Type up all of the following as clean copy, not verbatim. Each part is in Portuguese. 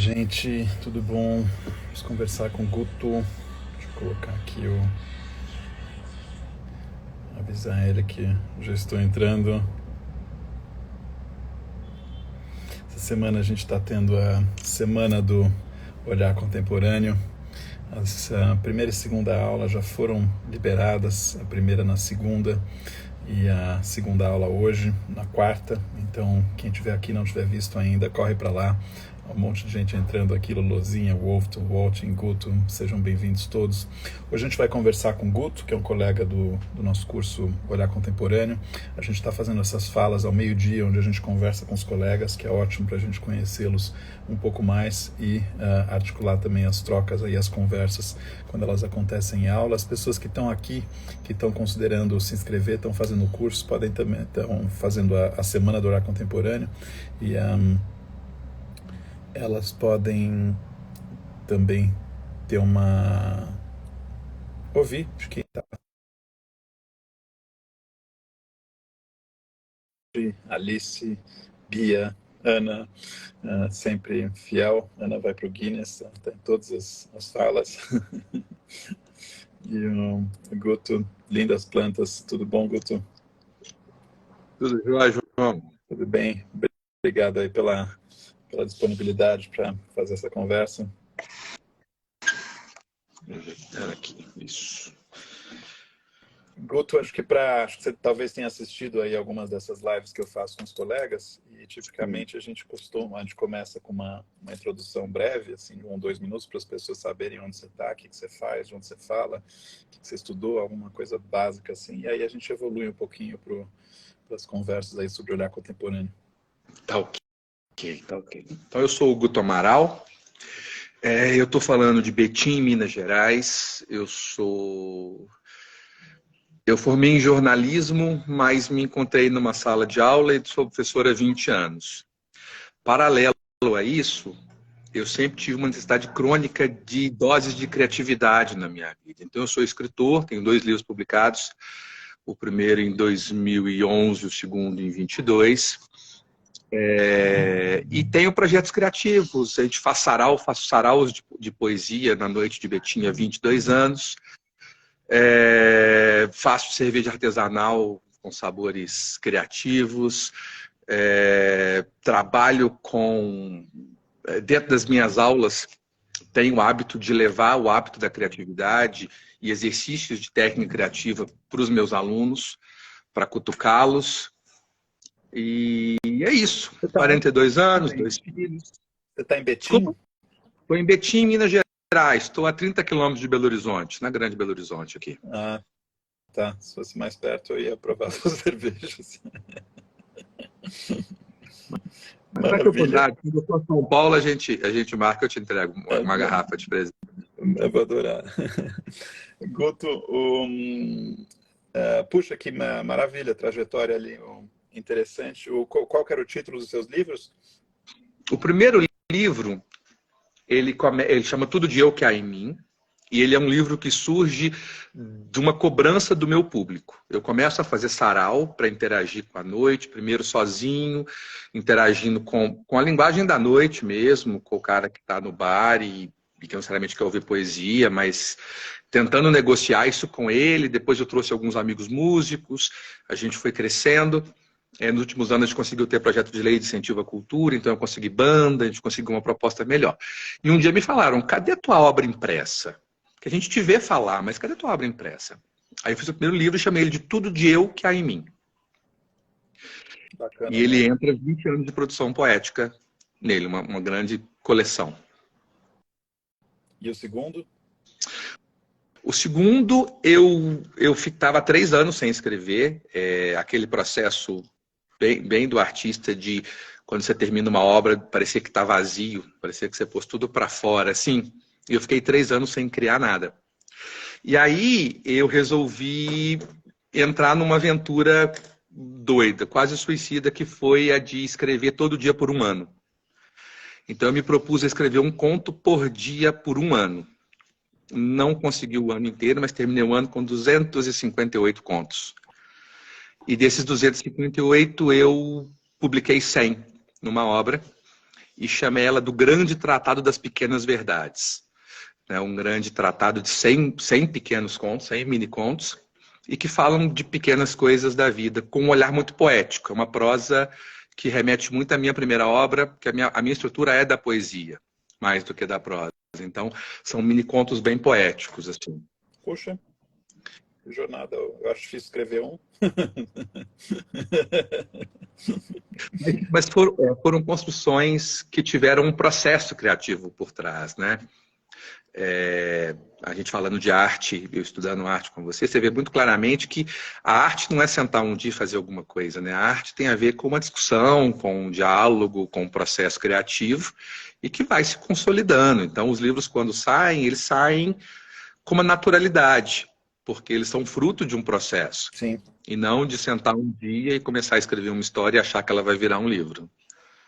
gente, tudo bom? Vamos conversar com o Guto. Deixa eu colocar aqui avisar ele que já estou entrando. Essa semana a gente está tendo a semana do Olhar Contemporâneo. A primeira e segunda aula já foram liberadas, a primeira na segunda e a segunda aula hoje, na quarta. Então, quem estiver aqui e não tiver visto ainda, corre para lá. Um monte de gente entrando aqui, Lolozinha, Wolf, Waltin, Guto, sejam bem-vindos todos. Hoje a gente vai conversar com o Guto, que é um colega do nosso curso Olhar Contemporâneo. A gente está fazendo essas falas ao meio-dia, onde a gente conversa com os colegas, que é ótimo para a gente conhecê-los um pouco mais e articular também as trocas e as conversas quando elas acontecem em aula. As pessoas que estão aqui, que estão considerando se inscrever, estão fazendo o curso, podem também estão fazendo a semana do Olhar Contemporâneo e elas podem também ter ouvir de quem está. Alice, Bia, Ana, sempre fiel. Ana vai para o Guinness, está em todas as falas. E o Guto, lindas plantas. Tudo bom, Guto? Tudo jóia, João? Tudo bem. Obrigado aí pela disponibilidade para fazer essa conversa. Aqui, isso. Guto, acho que você talvez tenha assistido aí algumas dessas lives que eu faço com os colegas e tipicamente a gente começa com uma introdução breve, assim, de 1 ou 2 minutos para as pessoas saberem onde você está, o que você faz, de onde você fala, o que você estudou, alguma coisa básica assim, e aí a gente evolui um pouquinho para as conversas aí sobre olhar contemporâneo. Tá ok, tá ok. Então eu sou o Guto Amaral, eu estou falando de Betim, Minas Gerais. Eu formei em jornalismo, mas me encontrei numa sala de aula e sou professor há 20 anos. Paralelo a isso, eu sempre tive uma necessidade crônica de doses de criatividade na minha vida. Então eu sou escritor, tenho 2 livros publicados, o primeiro em 2011, o segundo em 22. E tenho projetos criativos, a gente faço saraus de poesia na Noite de Betim há 22 anos. Faço cerveja artesanal com sabores criativos. Trabalho dentro das minhas aulas, tenho o hábito de levar o hábito da criatividade e exercícios de técnica criativa para os meus alunos, para cutucá-los. E é isso. 42 anos, 2 filhos. Você está em Betim? Estou em Betim, Minas Gerais. Estou a 30 quilômetros de Belo Horizonte, na Grande Belo Horizonte aqui. Ah, tá. Se fosse mais perto, eu ia provar suas cervejas. Maravilha. Quando eu for a São Paulo, a gente marca, eu te entrego uma garrafa de presente. Eu vou adorar. Guto, puxa, que maravilha, trajetória ali, interessante. Qual que era o título dos seus livros? O primeiro livro, ele chama Tudo de Eu que há em mim, e ele é um livro que surge de uma cobrança do meu público. Eu começo a fazer sarau para interagir com a noite, primeiro sozinho, interagindo com a linguagem da noite mesmo, com o cara que está no bar e que não necessariamente quer ouvir poesia, mas tentando negociar isso com ele. Depois eu trouxe alguns amigos músicos, a gente foi crescendo. Nos últimos anos a gente conseguiu ter projeto de lei de incentivo à cultura, então eu consegui banda, a gente conseguiu uma proposta melhor. E um dia me falaram, cadê a tua obra impressa? Que a gente te vê falar, mas cadê a tua obra impressa? Aí eu fiz o primeiro livro e chamei ele de Tudo de Eu que há em mim. Bacana, e ele entra 20 anos de produção poética nele, uma grande coleção. E o segundo? O segundo, eu ficava 3 anos sem escrever, aquele processo bem do artista de quando você termina uma obra, parecia que está vazio, parecia que você pôs tudo para fora, assim. E eu fiquei 3 anos sem criar nada. E aí eu resolvi entrar numa aventura doida, quase suicida, que foi a de escrever todo dia por 1 ano. Então eu me propus a escrever um conto por dia por 1 ano. Não consegui o ano inteiro, mas terminei o ano com 258 contos. E desses 258 eu publiquei 100 numa obra. e chamei ela do Grande Tratado das Pequenas Verdades. É um grande tratado de 100 pequenos contos, 100 mini contos, e que falam de pequenas coisas da vida, com um olhar muito poético. É uma prosa que remete muito à minha primeira obra, porque a minha estrutura é da poesia, mais do que da prosa. Então, são mini contos bem poéticos, assim. Poxa, que jornada. Eu acho difícil escrever um. Mas foram construções que tiveram um processo criativo por trás, né? A gente falando de arte, eu estudando arte com você vê muito claramente que a arte não é sentar um dia e fazer alguma coisa, né? A arte tem a ver com uma discussão, com um diálogo, com um processo criativo e que vai se consolidando. Então, os livros, quando saem, eles saem com uma naturalidade, porque eles são fruto de um processo. Sim. E não de sentar um dia e começar a escrever uma história e achar que ela vai virar um livro.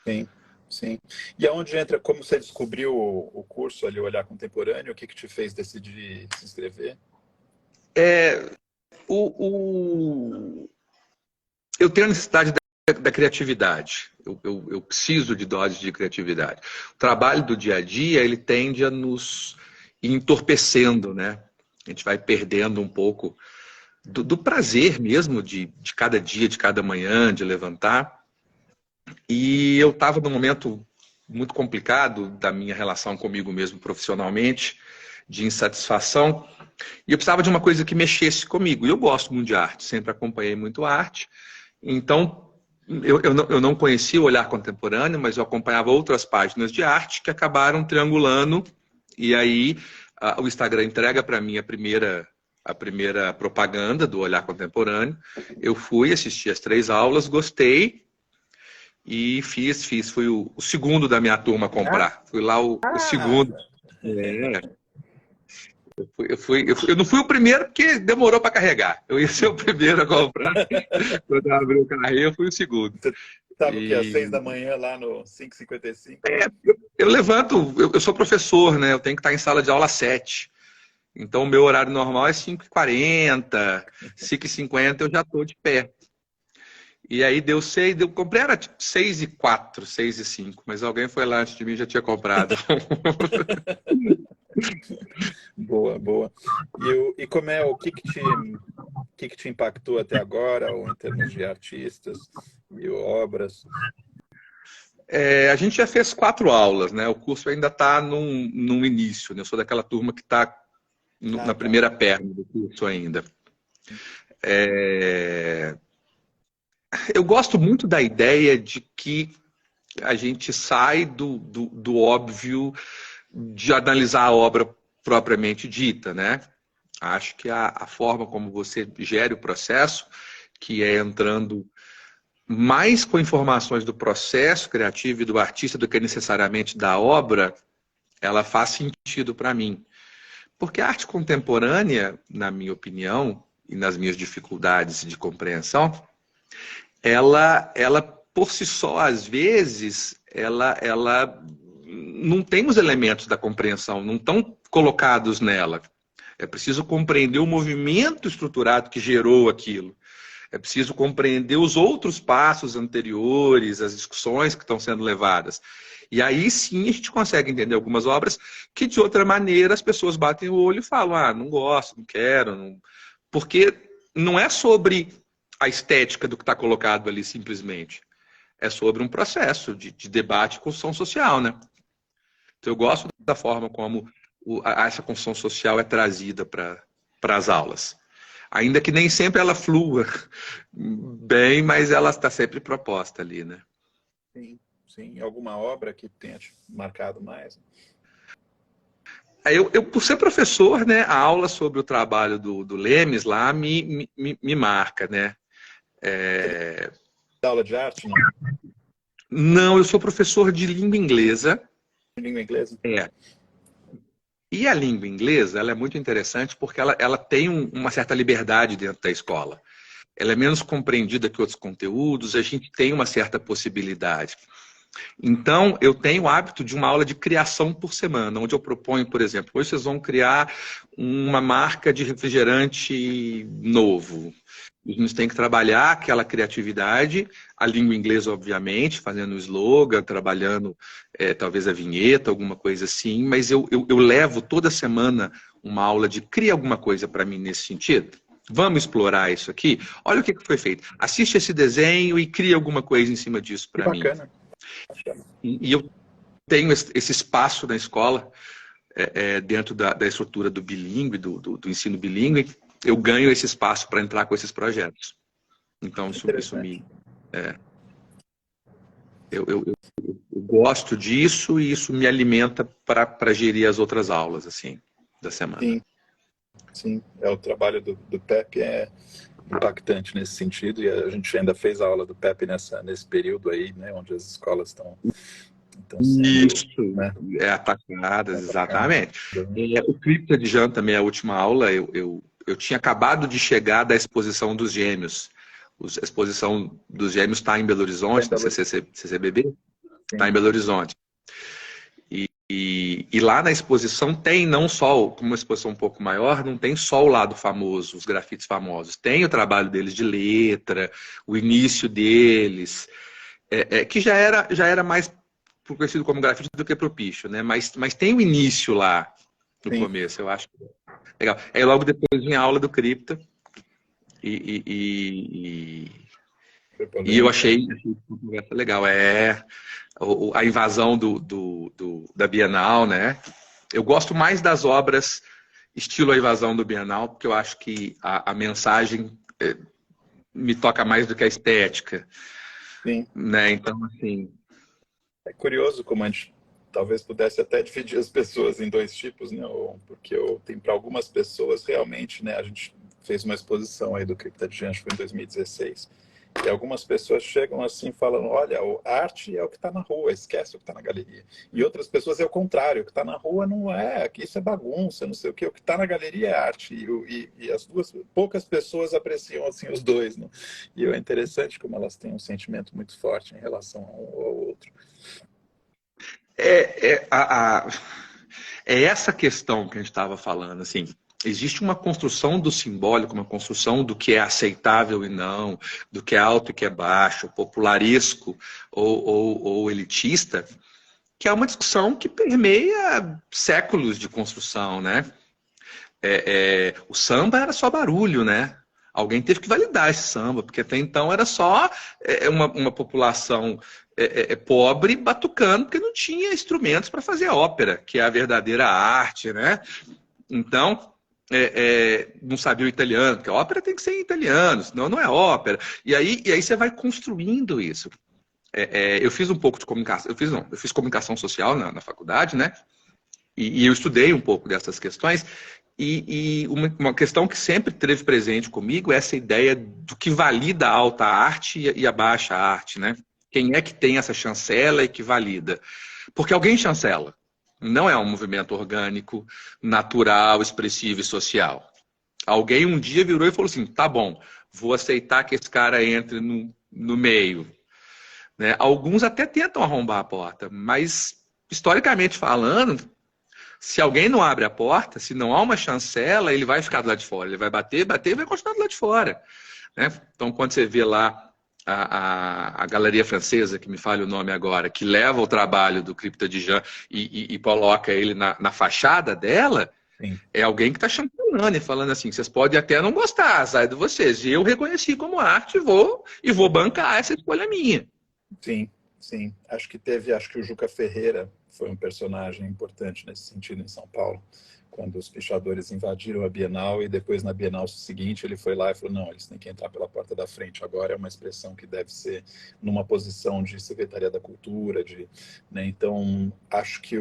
Sim. Sim. E aonde entra, como você descobriu o curso ali, o Olhar Contemporâneo, o que te fez decidir se inscrever? Eu tenho a necessidade da criatividade. Eu preciso de doses de criatividade. O trabalho do dia a dia, ele tende a nos ir entorpecendo, né? A gente vai perdendo um pouco do prazer mesmo de cada dia, de cada manhã, de levantar. E eu estava num momento muito complicado da minha relação comigo mesmo profissionalmente, de insatisfação, e eu precisava de uma coisa que mexesse comigo. E eu gosto muito de arte, sempre acompanhei muito arte. Então, eu não conhecia o Olhar Contemporâneo, mas eu acompanhava outras páginas de arte que acabaram triangulando, e aí o Instagram entrega para mim a primeira propaganda do Olhar Contemporâneo. Eu fui, assisti as 3 aulas, gostei, e fui o segundo da minha turma a comprar. Fui lá o segundo. Eu não fui o primeiro porque demorou para carregar. Eu ia ser o primeiro a comprar. Quando eu abri o carrinho, eu fui o segundo. Você estava o quê? Às 6 da manhã lá no 5h55? Eu levanto, eu sou professor, né? Eu tenho que estar em sala de aula às 7. Então o meu horário normal é 5h40, 5h50 eu já estou de pé. E aí comprei, era tipo 6h04, 6h05, mas alguém foi lá antes de mim e já tinha comprado. Boa, boa. E como o que te impactou até agora, ou em termos de artistas e obras? A gente já fez 4 aulas, né? O curso ainda está num início, né? Eu sou daquela turma que está na primeira perna do curso ainda. Eu gosto muito da ideia de que a gente sai do óbvio de analisar a obra propriamente dita, né? Acho que a forma como você gere o processo, que é entrando mais com informações do processo criativo e do artista do que necessariamente da obra, ela faz sentido para mim. Porque a arte contemporânea, na minha opinião, e nas minhas dificuldades de compreensão, ela por si só, às vezes, ela não tem os elementos da compreensão, não estão colocados nela. É preciso compreender o movimento estruturado que gerou aquilo. É preciso compreender os outros passos anteriores, as discussões que estão sendo levadas. E aí sim a gente consegue entender algumas obras que, de outra maneira, as pessoas batem o olho e falam, não gosto, não quero. Não... Porque não é sobre a estética do que está colocado ali simplesmente. É sobre um processo de debate e construção social, né? Então eu gosto da forma como essa construção social é trazida para as aulas. Ainda que nem sempre ela flua bem, mas ela está sempre proposta ali, né? Sim, sim. Alguma obra que tenha te marcado mais? Eu, por ser professor, né, a aula sobre o trabalho do Lemes lá me marca, né? Aula de arte, não? Não, eu sou professor de língua inglesa. Língua inglesa? E a língua inglesa, ela é muito interessante porque ela tem uma certa liberdade dentro da escola. Ela é menos compreendida que outros conteúdos, a gente tem uma certa possibilidade. Então, eu tenho o hábito de uma aula de criação por semana, onde eu proponho, por exemplo, hoje vocês vão criar uma marca de refrigerante novo. Os meninos têm que trabalhar aquela criatividade, a língua inglesa, obviamente, fazendo o slogan, trabalhando talvez a vinheta, alguma coisa assim, mas eu levo toda semana uma aula de cria alguma coisa para mim nesse sentido. Vamos explorar isso aqui? Olha o que foi feito. Assiste esse desenho e cria alguma coisa em cima disso Que para mim. bacana. E eu tenho esse espaço na escola, dentro da estrutura do bilíngue, do ensino bilíngue, eu ganho esse espaço para entrar com esses projetos. Então, isso me... Eu gosto disso e isso me alimenta para gerir as outras aulas, assim, da semana. Sim, sim. O trabalho do PEP é impactante nesse sentido, e a gente ainda fez a aula do PEP nesse período aí, né, onde as escolas estão sendo... Isso, né, atacadas, exatamente. O Cripta de Jean também, a última aula, eu tinha acabado de chegar da exposição dos gêmeos. A exposição dos gêmeos está em Belo Horizonte, na CCBB, está em Belo Horizonte. E lá na exposição tem não só, como uma exposição um pouco maior, não tem só o lado famoso, os grafites famosos. Tem o trabalho deles de letra, o início deles, que já era mais conhecido como grafite do que propício, né? Mas tem o início lá no começo, eu acho legal. Aí logo depois vem a aula do Cripta e eu achei uma conversa legal. A invasão da Bienal, né? Eu gosto mais das obras estilo A Invasão do Bienal, porque eu acho que a mensagem me toca mais do que a estética. Sim. Né? Então, assim... É curioso como a gente talvez pudesse até dividir as pessoas em dois tipos, né? Porque tem para algumas pessoas realmente, né? A gente fez uma exposição aí do Cripta de Jean, foi em 2016. E algumas pessoas chegam assim falando, olha, a arte é o que está na rua, esquece o que está na galeria. E outras pessoas é o contrário, o que está na rua não é, isso é bagunça, não sei o que está na galeria é arte. E as poucas pessoas apreciam assim os dois, né? E é interessante como elas têm um sentimento muito forte em relação a um ou ao outro. É essa questão que a gente estava falando, assim, existe uma construção do simbólico, uma construção do que é aceitável e não, do que é alto e que é baixo, popularesco ou elitista, que é uma discussão que permeia séculos de construção, né? O samba era só barulho, né? Alguém teve que validar esse samba, porque até então era só uma população pobre batucando, porque não tinha instrumentos para fazer ópera, que é a verdadeira arte, né? Então, não sabia o italiano, porque a ópera tem que ser em italiano, senão não é ópera. E aí você vai construindo isso. Eu fiz um pouco de comunicação, eu fiz comunicação social na faculdade, né? E eu estudei um pouco dessas questões. E uma questão que sempre teve presente comigo é essa ideia do que valida a alta arte e a baixa arte, né? Quem é que tem essa chancela e que valida? Porque alguém chancela. Não é um movimento orgânico, natural, expressivo e social. Alguém um dia virou e falou assim, tá bom, vou aceitar que esse cara entre no meio. Né? Alguns até tentam arrombar a porta, mas, historicamente falando, se alguém não abre a porta, se não há uma chancela, ele vai ficar do lado de fora. Ele vai bater e vai continuar do lado de fora. Né? Então, quando você vê lá a Galeria Francesa, que me falha o nome agora, que leva o trabalho do Cripta de Jean e coloca ele na fachada dela, Sim. É alguém que está chancelando e falando assim, vocês podem até não gostar, sai de vocês. E eu reconheci como arte e vou bancar essa escolha minha. Sim, sim. Acho que o Juca Ferreira foi um personagem importante nesse sentido em São Paulo, quando os pichadores invadiram a Bienal e depois na Bienal seguinte ele foi lá e falou, não, eles têm que entrar pela porta da frente. Agora é uma expressão que deve ser numa posição de Secretaria da Cultura, né? Então, acho que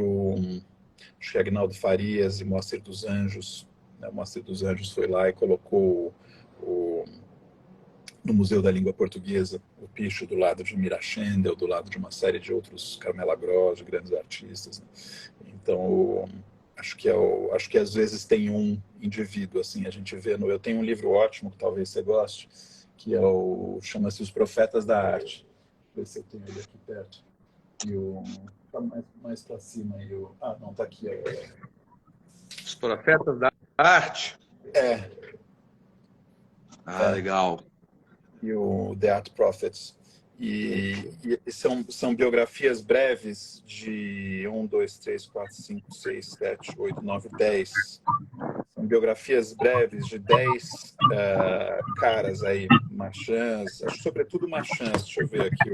Agnaldo Farias e Moacir dos Anjos, né? O Moacir dos Anjos foi lá e colocou no Museu da Língua Portuguesa, o picho do lado de Mira Schendel, do lado de uma série de outros, Carmela Gross, de grandes artistas. Né? Então, acho que às vezes tem um indivíduo, assim, a gente vê eu tenho um livro ótimo, que talvez você goste, que chama-se Os Profetas da Arte. Deixa eu ver se eu tenho ele aqui perto. Tá mais para cima aí. Não, tá aqui. Os Profetas da Arte? É. Legal. e o The Art Prophets. E são biografias breves de 1, 2, 3, 4, 5, 6, 7, 8, 9, 10. São biografias breves de 10 caras aí, marchands, acho que sobretudo marchands, deixa eu ver aqui,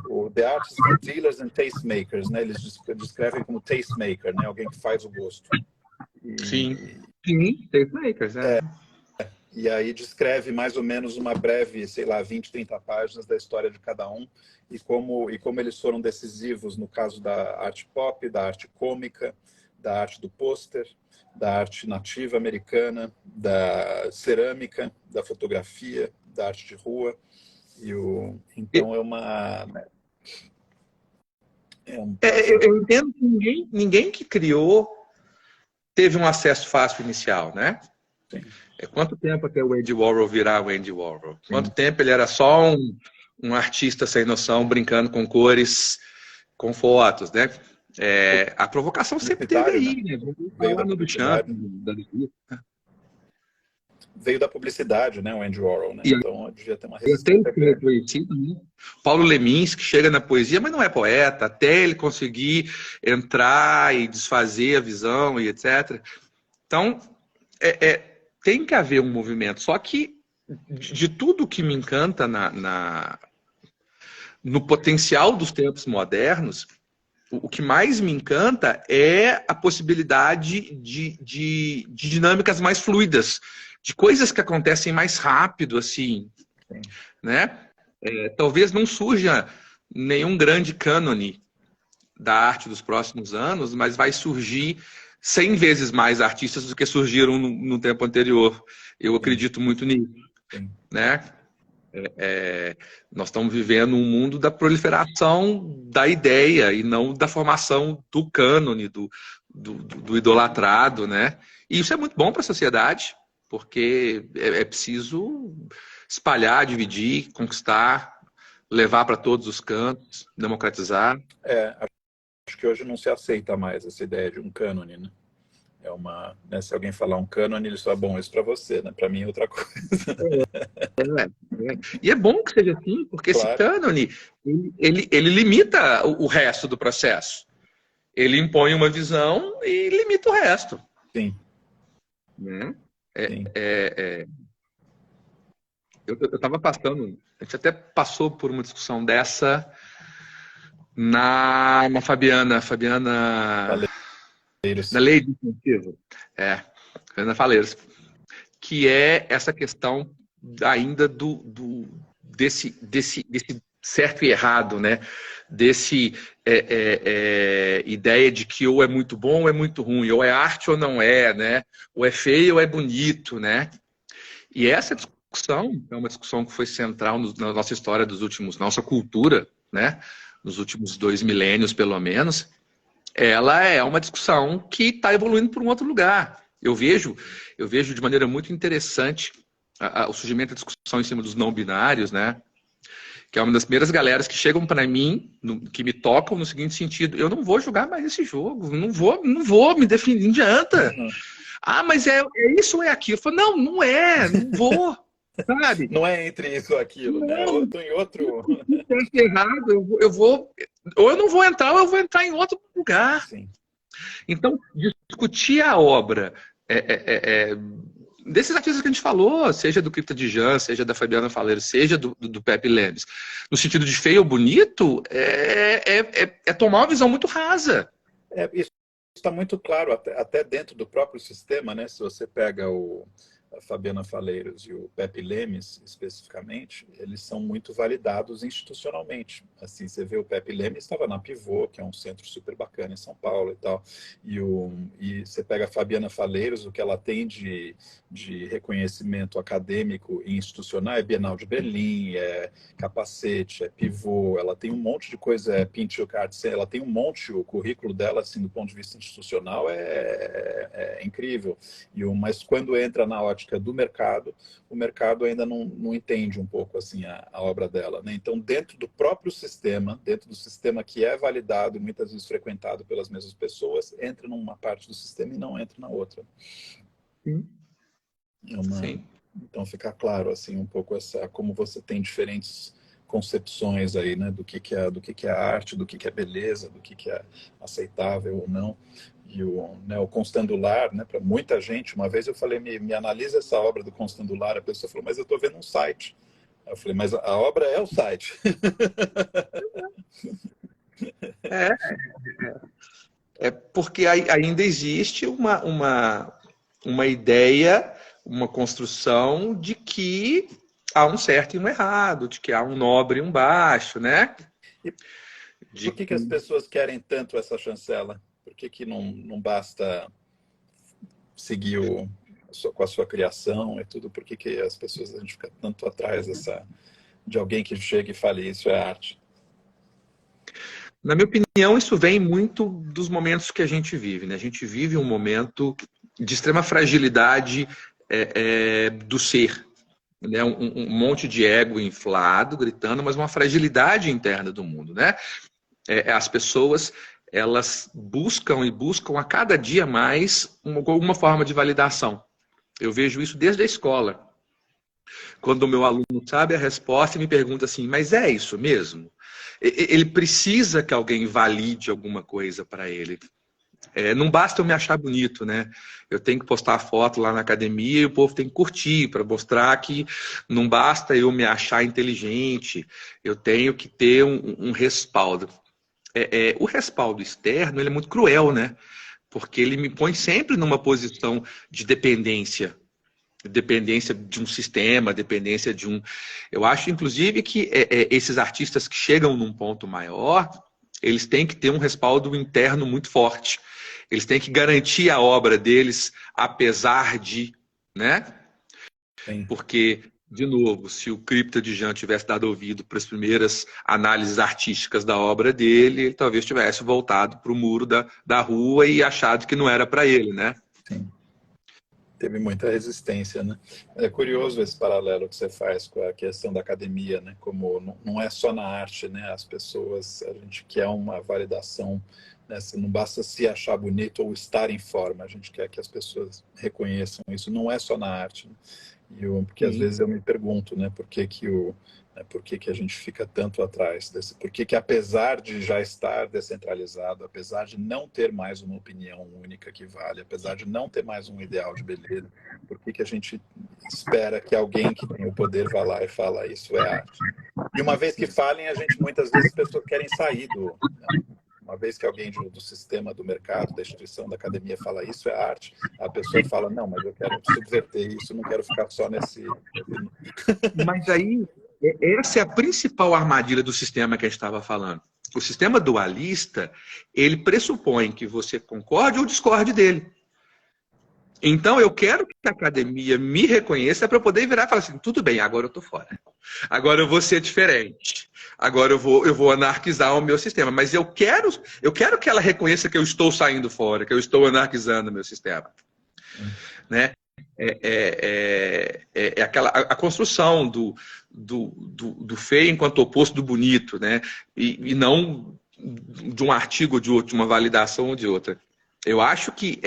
o The Artists, Dealers and Tastemakers, né? Eles descrevem como tastemaker, né? Alguém que faz o gosto. Sim, tastemakers, E aí descreve mais ou menos uma breve, sei lá, 20, 30 páginas da história de cada um e como eles foram decisivos no caso da arte pop, da arte cômica, da arte do pôster, da arte nativa americana, da cerâmica, da fotografia, da arte de rua. Então é uma... eu entendo que ninguém que criou teve um acesso fácil inicial, né? Sim. Quanto tempo até o Andy Warhol virar o Andy Warhol? Sim. Quanto tempo ele era só um artista sem noção, brincando com cores, com fotos, né? A provocação sempre teve aí, né? Veio da publicidade. Veio da publicidade, né? O Andy Warhol, né? Então devia ter uma resistência. Paulo Leminski chega na poesia, mas não é poeta, até ele conseguir entrar e desfazer a visão e etc. Então, tem que haver um movimento. Só que, de tudo que me encanta no potencial dos tempos modernos, o que mais me encanta é a possibilidade de dinâmicas mais fluidas, de coisas que acontecem mais rápido, assim, né? Talvez não surja nenhum grande cânone da arte dos próximos anos, mas vai surgir 100 vezes mais artistas do que surgiram no tempo anterior. Eu acredito muito nisso, né? Nós estamos vivendo um mundo da proliferação da ideia e não da formação do cânone, do idolatrado, né? E isso é muito bom para a sociedade, porque é preciso espalhar, dividir, conquistar, levar para todos os cantos, democratizar. Acho que hoje não se aceita mais essa ideia de um cânone, né? Né, se alguém falar um cânone, ele só bom, isso para você, né? Para mim é outra coisa. E é bom que seja assim, porque esse cânone, ele limita o resto do processo. Ele impõe uma visão e limita o resto. Sim. Né? Eu estava passando, a gente até passou por uma discussão dessa na Fabiana da Lei de Incentivo, Fabiana Faleiros, que é essa questão ainda desse certo e errado, né? Desse ideia de que ou é muito bom ou é muito ruim, ou é arte ou não é, né? Ou é feio ou é bonito, né? E essa discussão é uma discussão que foi central na nossa história nossa cultura, né? Nos últimos 2 milênios, pelo menos. Ela é uma discussão que está evoluindo para um outro lugar. Eu vejo de maneira muito interessante o surgimento da discussão em cima dos não binários, né? Que é uma das primeiras galeras que chegam para mim, que me tocam no seguinte sentido: eu não vou jogar mais esse jogo, não vou me definir, não adianta. Mas é isso ou é aquilo? Eu falo, não é, não vou, sabe? Não é entre isso ou aquilo, né? Eu tô em outro... Se errado, eu vou... Ou eu não vou entrar, ou eu vou entrar em outro lugar. Sim. Então, discutir a obra desses artistas que a gente falou, seja do Cripta Djan, seja da Fabiana Faleiros, seja do Pepe Lemes, no sentido de feio ou bonito, é tomar uma visão muito rasa. Isso está muito claro, até dentro do próprio sistema, né? Se você pega a Fabiana Faleiros e o Pepe Lemes, especificamente, eles são muito validados institucionalmente. Assim, você vê o Pepe Lemes estava na Pivô, que é um centro super bacana em São Paulo e tal, e você pega a Fabiana Faleiros, o que ela tem de reconhecimento acadêmico e institucional é Bienal de Berlim, é Capacete, é Pivô, ela tem um monte de coisa, é Pinchuk Arts, ela tem um monte, o currículo dela, assim, do ponto de vista institucional, é incrível. Mas quando entra na ótica do mercado, o mercado ainda não entende um pouco assim a obra dela, né? Então, dentro do próprio sistema, dentro do sistema que é validado e muitas vezes frequentado pelas mesmas pessoas, entra numa parte do sistema e não entra na outra. Sim. Então fica claro assim um pouco como você tem diferentes concepções aí, né, do que é arte, do que é beleza, do que é aceitável ou não. E o Constandular, né, para muita gente, uma vez eu falei, me analisa essa obra do Constandular, a pessoa falou, mas eu estou vendo um site. Eu falei, mas a obra é o site. É, é porque ainda existe uma ideia, uma construção de que há um certo e um errado, de que há um nobre e um baixo, né? E De por que as pessoas querem tanto essa chancela? Por que não basta seguir com a sua criação e tudo? Por que as pessoas, a gente fica tanto atrás de alguém que chega e fale isso é arte? Na minha opinião, isso vem muito dos momentos que a gente vive, né? A gente vive um momento de extrema fragilidade do ser, né? Um monte de ego inflado, gritando, mas uma fragilidade interna do mundo, né? As pessoas, elas buscam e buscam a cada dia mais alguma forma de validação. Eu vejo isso desde a escola. Quando o meu aluno sabe a resposta e me pergunta assim, mas é isso mesmo? Ele precisa que alguém valide alguma coisa para ele. Não basta eu me achar bonito, né? Eu tenho que postar foto lá na academia e o povo tem que curtir para mostrar que não basta eu me achar inteligente, eu tenho que ter um respaldo. O respaldo externo ele é muito cruel, né? Porque ele me põe sempre numa posição de dependência. Dependência de um sistema, dependência de um... Eu acho, inclusive, que esses artistas que chegam num ponto maior, eles têm que ter um respaldo interno muito forte. Eles têm que garantir a obra deles, apesar de, né? Sim. Porque, de novo, se o Crypto de Jean tivesse dado ouvido para as primeiras análises artísticas da obra dele, ele talvez tivesse voltado para o muro da rua e achado que não era para ele, né? Sim. Teve muita resistência, né? É curioso esse paralelo que você faz com a questão da academia, né? Como não é só na arte, né? As pessoas, a gente quer uma validação, né? Não basta se achar bonito ou estar em forma, a gente quer que as pessoas reconheçam isso. Não é só na arte, né? Porque às vezes eu me pergunto, né? Por que a gente fica tanto atrás desse? Por que apesar de já estar descentralizado, apesar de não ter mais uma opinião única que vale, apesar de não ter mais um ideal de beleza, por que a gente espera que alguém que tem o poder vá lá e fala isso é arte? E uma vez que falem, a gente muitas vezes as pessoas querem sair né? Uma vez que alguém do sistema, do mercado, da instituição, da academia fala isso é arte, a pessoa fala, não, mas eu quero subverter isso, não quero ficar só nesse... Mas aí, essa é a principal armadilha do sistema que a gente estava falando. O sistema dualista, ele pressupõe que você concorde ou discorde dele. Então, eu quero que a academia me reconheça para eu poder virar e falar assim, tudo bem, agora eu estou fora. Agora eu vou ser diferente. Agora eu vou anarquizar o meu sistema. Mas eu quero que ela reconheça que eu estou saindo fora, que eu estou anarquizando o meu sistema. Né? A construção do feio enquanto oposto do bonito, né? E não de um artigo ou de outro, de uma validação ou de outra. Eu acho que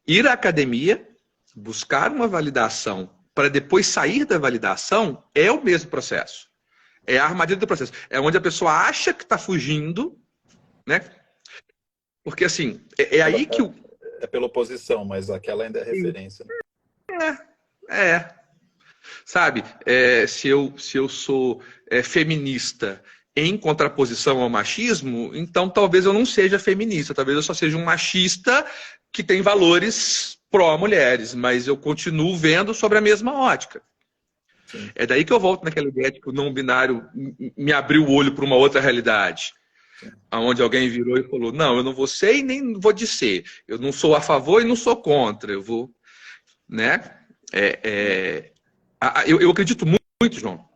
ir à academia, buscar uma validação para depois sair da validação é o mesmo processo. É a armadilha do processo. É onde a pessoa acha que está fugindo, né? Porque assim, aí que o... É pela oposição, mas aquela ainda é referência. Né? Sabe, se eu sou feminista em contraposição ao machismo, então talvez eu não seja feminista, talvez eu só seja um machista que tem valores pró-mulheres, mas eu continuo vendo sobre a mesma ótica. Sim. É daí que eu volto naquela ideia de que o não binário me abriu o olho para uma outra realidade. Sim. Onde alguém virou e falou, não, eu não vou ser e nem vou dizer. Eu não sou a favor e não sou contra. Eu vou... Né? Eu acredito muito, João,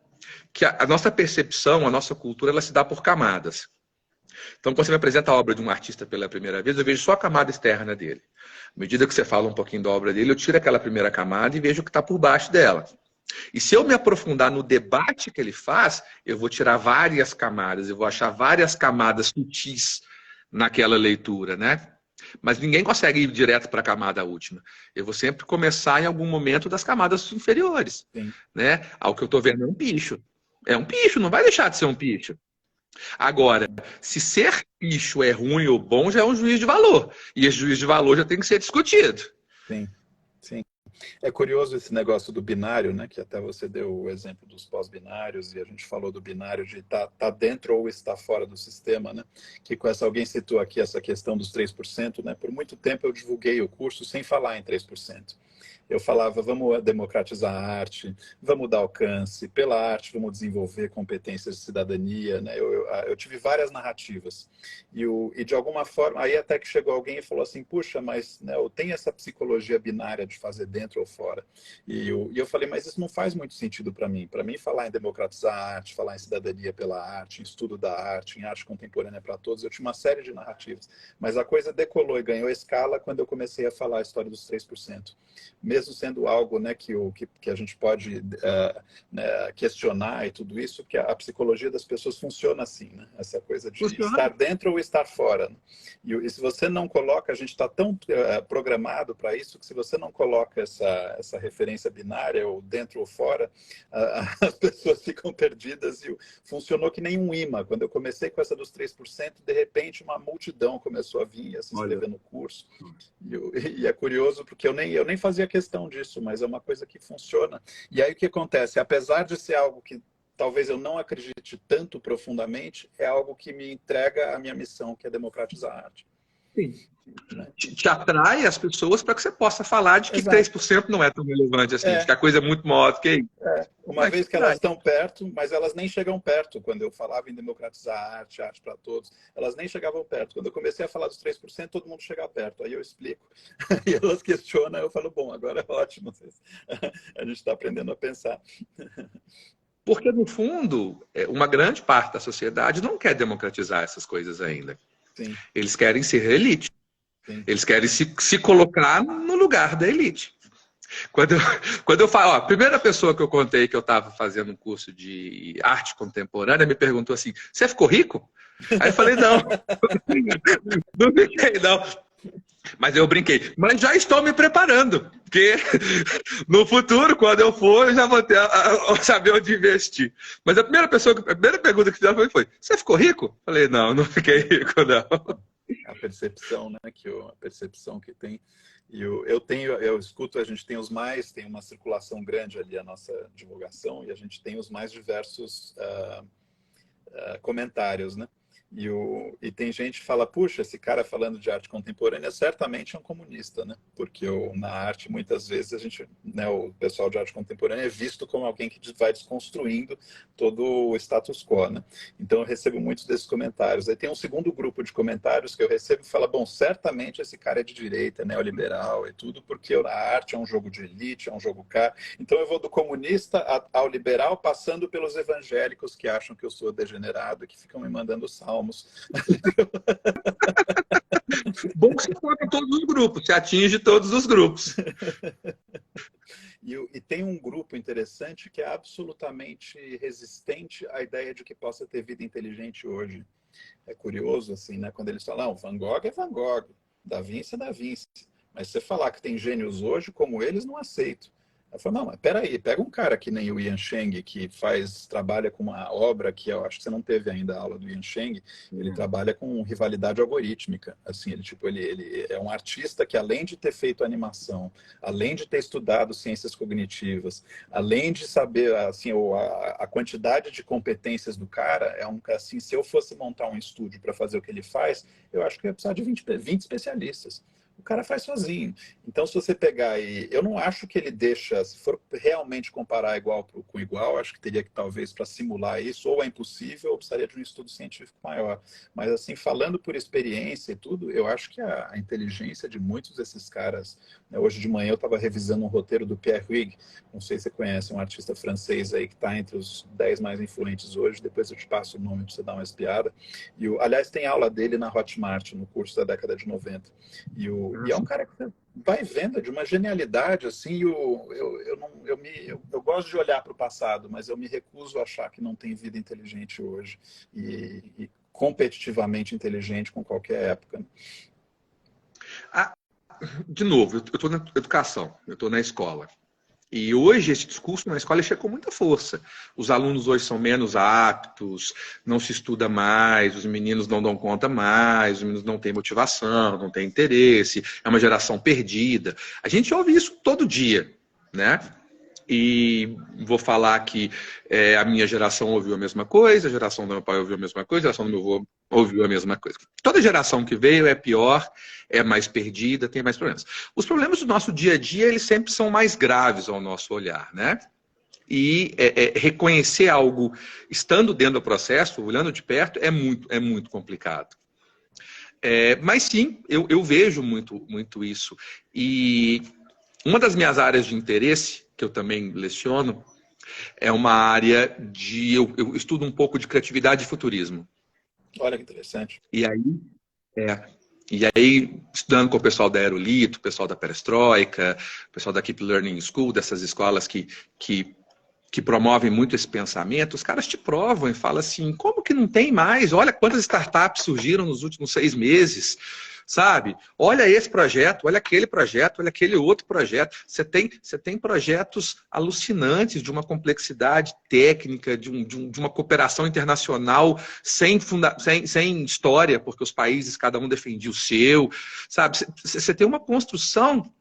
que a nossa percepção, a nossa cultura, ela se dá por camadas. Então, quando você me apresenta a obra de um artista pela primeira vez, eu vejo só a camada externa dele. À medida que você fala um pouquinho da obra dele, eu tiro aquela primeira camada e vejo o que está por baixo dela. E se eu me aprofundar no debate que ele faz, eu vou tirar várias camadas, eu vou achar várias camadas sutis naquela leitura, né? Mas ninguém consegue ir direto para a camada última. Eu vou sempre começar em algum momento das camadas inferiores. Sim. Né? Ao que eu estou vendo é um picho. É um picho, não vai deixar de ser um picho. Agora, se ser picho é ruim ou bom, já é um juízo de valor. E esse juízo de valor já tem que ser discutido. Sim, sim. É curioso esse negócio do binário, né? Que até você deu o exemplo dos pós-binários e a gente falou do binário de tá dentro ou estar fora do sistema, né? Que com essa, alguém citou aqui essa questão dos 3%, né? Por muito tempo eu divulguei o curso sem falar em 3%. Eu falava, vamos democratizar a arte, vamos dar alcance, pela arte vamos desenvolver competências de cidadania, né? Eu tive várias narrativas. E de alguma forma, aí até que chegou alguém e falou assim, puxa, mas né, eu tenho essa psicologia binária de fazer dentro ou fora. E eu falei, mas isso não faz muito sentido para mim. Para mim, falar em democratizar a arte, falar em cidadania pela arte, em estudo da arte, em arte contemporânea para todos, eu tinha uma série de narrativas. Mas a coisa decolou e ganhou escala quando eu comecei a falar a história dos 3%. Mesmo sendo algo né, que a gente pode né, questionar e tudo isso, que a psicologia das pessoas funciona assim, né? Essa coisa de Funciona. estar dentro ou estar fora. Né? E se você não coloca, a gente está tão programado para isso, que se você não coloca essa referência binária, ou dentro ou fora, as pessoas ficam perdidas e funcionou que nem um imã. Quando eu comecei com essa dos 3%, de repente uma multidão começou a vir a se inscrever no curso. E é curioso, porque eu nem fazia questão disso, mas é uma coisa que funciona. E aí o que acontece? Apesar de ser algo que talvez eu não acredite tanto profundamente, é algo que me entrega a minha missão, que é democratizar a arte. Sim. Te atrai as pessoas para que você possa falar de que Exato. 3% não é tão relevante assim, de que a coisa é muito maior do que isso. Uma vez que elas estão perto, mas elas nem chegam perto. Quando eu falava em democratizar a arte, arte para todos, elas nem chegavam perto. Quando eu comecei a falar dos 3%, todo mundo chega perto. Aí eu explico. E elas questionam, eu falo, bom, agora é ótimo. A gente está aprendendo a pensar. Porque, no fundo, uma grande parte da sociedade não quer democratizar essas coisas ainda. Sim. Eles querem ser elite. Sim. Eles querem se colocar no lugar da elite. Quando eu falo, ó, a primeira pessoa que eu contei que eu estava fazendo um curso de arte contemporânea me perguntou assim, você ficou rico? Aí eu falei, não, não fiquei, não. Mas eu brinquei, mas já estou me preparando, porque no futuro, quando eu for, eu já vou ter saber onde investir. Mas a primeira pergunta que fizeram foi, você ficou rico? Eu falei, não fiquei rico, não. A percepção, né? A percepção que tem. E eu escuto, a gente tem uma circulação grande ali, a nossa divulgação, e a gente tem os mais diversos comentários, né? E tem gente que fala, puxa, esse cara falando de arte contemporânea certamente é um comunista, né? Porque na arte, muitas vezes, né, o pessoal de arte contemporânea é visto como alguém que vai desconstruindo todo o status quo, né? Então, eu recebo muitos desses comentários. Aí tem um segundo grupo de comentários que eu recebo e fala, bom, certamente esse cara é de direita, neoliberal e tudo, porque a arte é um jogo de elite, é um jogo caro. Então, eu vou do comunista ao liberal, passando pelos evangélicos que acham que eu sou degenerado e que ficam me mandando salmos. Bom que você toca todos os grupos, você atinge todos os grupos. E tem um grupo interessante que é absolutamente resistente à ideia de que possa ter vida inteligente hoje. É curioso, assim, né? Quando eles falam, Van Gogh é Van Gogh, Da Vinci é Da Vinci. Mas você falar que tem gênios hoje como eles, não aceito. Eu falo, não, mas peraí, pega um cara que nem o Yan Sheng, que trabalha com uma obra que eu acho que você não teve ainda a aula do Yan Sheng, ele trabalha com rivalidade algorítmica. Assim, ele é um artista que, além de ter feito animação, além de ter estudado ciências cognitivas, além de saber assim, a quantidade de competências do cara, assim, se eu fosse montar um estúdio para fazer o que ele faz, eu acho que eu ia precisar de 20 especialistas. O cara faz sozinho. Então, se você pegar eu não acho que ele deixa, se for realmente comparar igual com igual, acho que teria que, talvez, para simular isso, ou é impossível, ou precisaria de um estudo científico maior. Mas, assim, falando por experiência e tudo, eu acho que a inteligência de muitos desses caras, né, hoje de manhã eu estava revisando um roteiro do Pierre Huyghe, não sei se você conhece, um artista francês aí que está entre os 10 mais influentes hoje, depois eu te passo o nome para você dar uma espiada. Aliás, tem aula dele na Hotmart, no curso da década de 90. E é um cara que você vai vendo de uma genialidade, assim, eu gosto de olhar para o passado, mas eu me recuso a achar que não tem vida inteligente hoje e competitivamente inteligente com qualquer época. Ah, de novo, eu estou na educação, eu estou na escola. E hoje esse discurso na escola chega com muita força. Os alunos hoje são menos aptos, não se estuda mais, os meninos não dão conta mais, os meninos não têm motivação, não têm interesse, é uma geração perdida. A gente ouve isso todo dia, né? E vou falar que a minha geração ouviu a mesma coisa, a geração do meu pai ouviu a mesma coisa, a geração do meu avô ouviu a mesma coisa. Toda geração que veio é pior, é mais perdida, tem mais problemas. Os problemas do nosso dia a dia, eles sempre são mais graves ao nosso olhar, né? E reconhecer algo estando dentro do processo, olhando de perto, é muito complicado. Mas sim, eu vejo muito isso. E uma das minhas áreas de interesse, que eu também leciono, é uma área de... Eu estudo um pouco de criatividade e futurismo. Olha que interessante. E aí, estudando com o pessoal da Aerolito, o pessoal da Perestroika, o pessoal da Keep Learning School, dessas escolas que promovem muito esse pensamento, os caras te provam e falam assim, como que não tem mais? Olha quantas startups surgiram nos últimos 6 meses, sabe? Olha esse projeto, olha aquele outro projeto. Você tem projetos alucinantes de uma complexidade técnica, de uma cooperação internacional sem história, porque os países, cada um defendia o seu, sabe? Você tem uma construção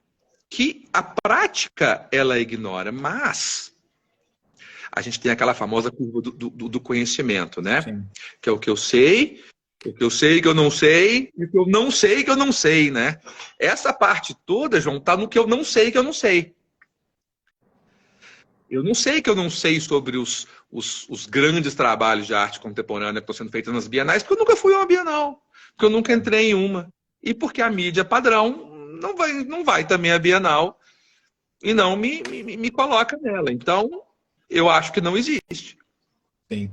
que a prática ela ignora, mas a gente tem aquela famosa curva do conhecimento, né? Sim. Que é o que eu sei, o que eu sei que eu não sei, e o que eu não sei que eu não sei, né? Essa parte toda, João, está no que eu não sei que eu não sei. Eu não sei que eu não sei sobre os grandes trabalhos de arte contemporânea que estão sendo feitos nas bienais, porque eu nunca fui a uma bienal, porque eu nunca entrei em uma. E porque a mídia padrão não vai também à bienal e não me coloca nela. Então, eu acho que não existe. Sim.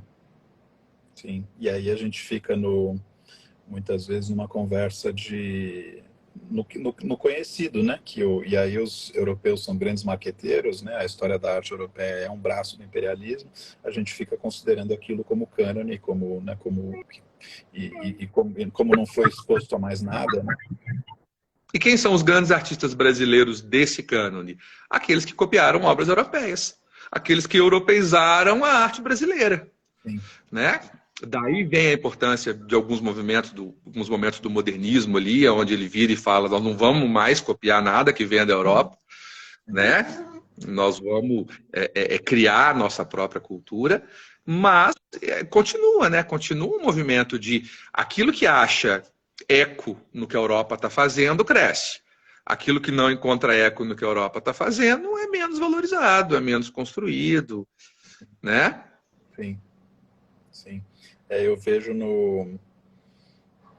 Sim. E aí a gente fica muitas vezes numa conversa no conhecido, né? E aí os europeus são grandes marqueteiros, né? A história da arte europeia é um braço do imperialismo. A gente fica considerando aquilo como cânone, como não foi exposto a mais nada, né? E quem são os grandes artistas brasileiros desse cânone? Aqueles que copiaram obras europeias. Aqueles que europeizaram a arte brasileira. Sim. Né? Daí vem a importância de alguns momentos do modernismo ali, onde ele vira e fala, nós não vamos mais copiar nada que venha da Europa, né? Nós vamos criar a nossa própria cultura, mas continua, né? Continua um movimento de aquilo que acha eco no que a Europa está fazendo, cresce. Aquilo que não encontra eco no que a Europa está fazendo é menos valorizado, é menos construído, né? Sim, sim. Eu vejo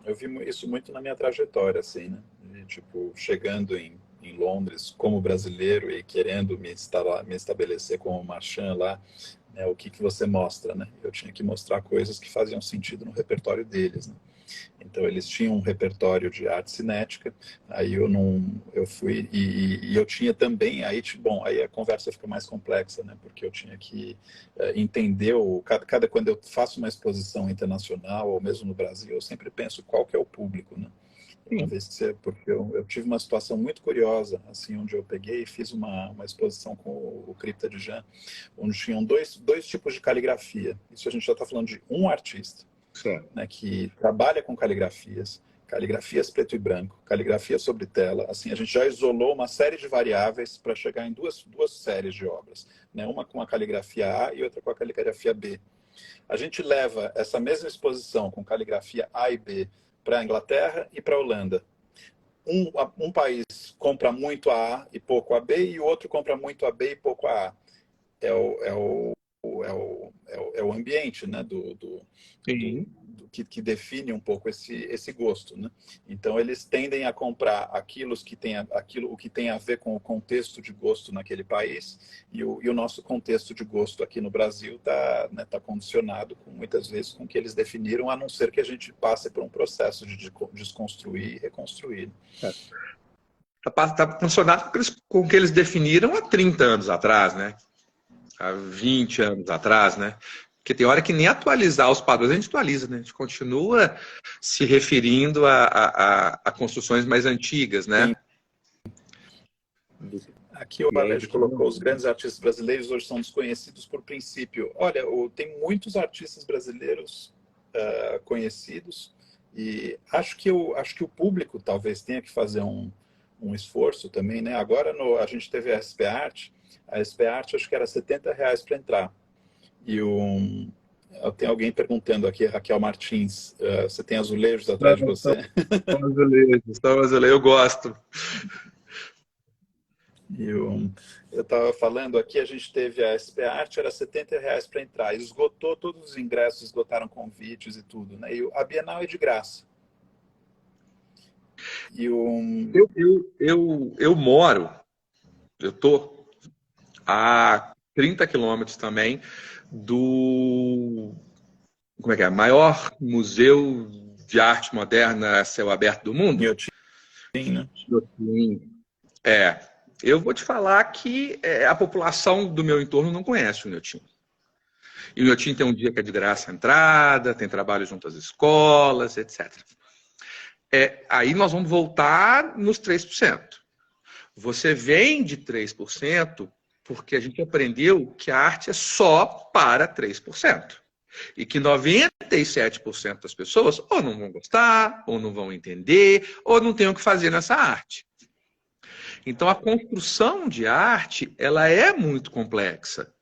eu vi isso muito na minha trajetória, assim, né? Tipo, chegando em Londres como brasileiro e querendo me estabelecer como marchand lá, né? O que você mostra, né? Eu tinha que mostrar coisas que faziam sentido no repertório deles, né? Então eles tinham um repertório de arte cinética, aí eu fui e eu tinha também, aí a conversa fica mais complexa, né? Porque eu tinha que entender quando eu faço uma exposição internacional ou mesmo no Brasil, eu sempre penso qual que é o público, né? Uma vez porque eu tive uma situação muito curiosa, assim, onde eu peguei e fiz uma exposição com o Cripta de Jean, onde tinham dois tipos de caligrafia. Isso a gente já está falando de um artista. Né, que trabalha com caligrafias preto e branco, caligrafia sobre tela. Assim, a gente já isolou uma série de variáveis para chegar em duas séries de obras, né, uma com a caligrafia A e outra com a caligrafia B. A gente leva essa mesma exposição com caligrafia A e B para a Inglaterra e para a Holanda. Um país compra muito a A e pouco a B, e o outro compra muito a B e pouco a A. É o ambiente, né, que define um pouco esse gosto, né? Então eles tendem a comprar o que tem a ver com o contexto de gosto naquele país, e o nosso contexto de gosto aqui no Brasil está, né, condicionado muitas vezes com o que eles definiram, a não ser que a gente passe por um processo de desconstruir e reconstruir. Está condicionado com o que eles definiram há 30 anos atrás, né? Há 20 anos atrás, né? Porque tem hora que nem atualizar os padrões a gente atualiza, né? A gente continua se referindo a construções mais antigas, né? Aqui o Valete colocou, os grandes artistas brasileiros hoje são desconhecidos por princípio. Olha, tem muitos artistas brasileiros conhecidos e acho que o público talvez tenha que fazer um esforço também, né? Agora a gente teve a SP Art acho que era R$70 para entrar. E tem alguém perguntando aqui, Raquel Martins, você tem azulejos atrás de você? São azulejos, eu gosto. Eu estava falando aqui, a gente teve a SP Art, era R$70 para entrar, esgotou todos os ingressos, esgotaram convites e tudo, né? E a Bienal é de graça. E eu tô a 30 quilômetros também como é que é? Maior museu de arte moderna a céu aberto do mundo. Inhotim, né? Eu vou te falar que a população do meu entorno não conhece o Inhotim. E o Inhotim tem um dia que é de graça a entrada, tem trabalho junto às escolas, etc. Aí nós vamos voltar nos 3%. Você vem de 3% porque a gente aprendeu que a arte é só para 3%. E que 97% das pessoas ou não vão gostar, ou não vão entender, ou não têm o que fazer nessa arte. Então, a construção de arte, ela é muito complexa,